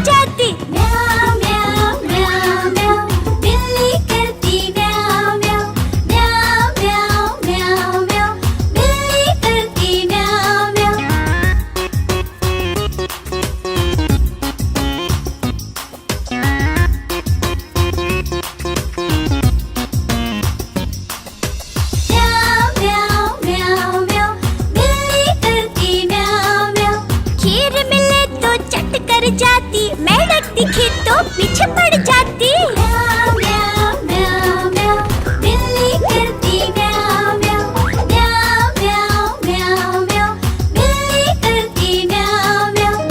जाती। म्याऊ म्याऊ म्याऊ म्याऊ, बिल्ली करती म्याऊ म्याऊ। म्याऊ म्याऊ म्याऊ म्याऊ, बिल्ली करती म्याऊ म्याऊ। म्याऊ म्याऊ म्याऊ म्याऊ, बिल्ली करती म्याऊ म्याऊ। खीर मिले तो चट कर जाती, मेंढक दिखे तो पीछे पड़ जाती। म्याऊ म्याऊ म्याऊ म्याऊ, बिल्ली करती म्याऊ म्याऊ। म्याऊ म्याऊ म्याऊ म्याऊ, बिल्ली करती म्याऊ म्याऊ।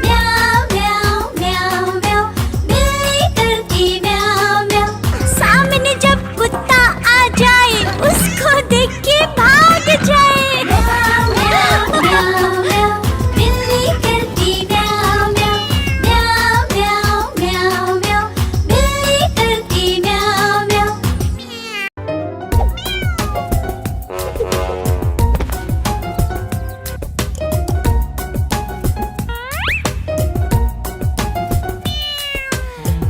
म्याऊ म्याऊ म्याऊ म्याऊ, बिल्ली करती म्याऊ म्याऊ। सामने जब कुत्ता आ जाए, उसको देख के भाग जाए। म्याऊ म्याऊ म्याऊ म्याऊ, बिल्ली करती म्याऊ म्याऊ। म्याऊ म्याऊ म्याऊ म्याऊ, बिल्ली करती म्याऊ म्याऊ।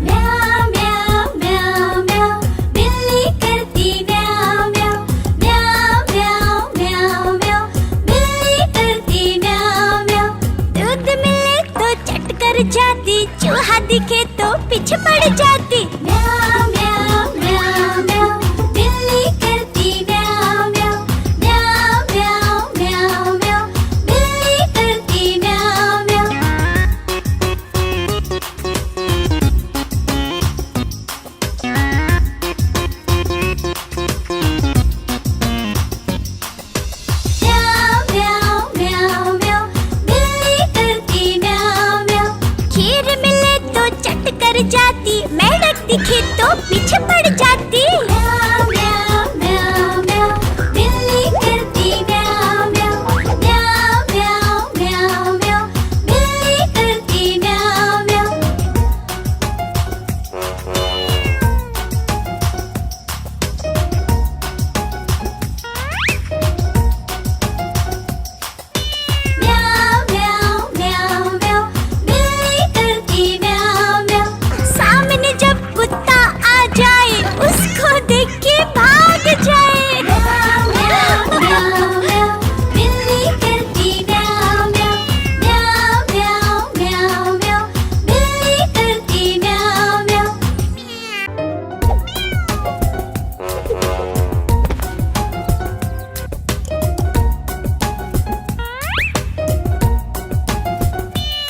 म्याऊ म्याऊ म्याऊ म्याऊ, बिल्ली करती म्याऊ म्याऊ। म्याऊ म्याऊ म्याऊ म्याऊ, बिल्ली करती म्याऊ म्याऊ। दूध मिले तो चट कर जाती, चूहा दिखे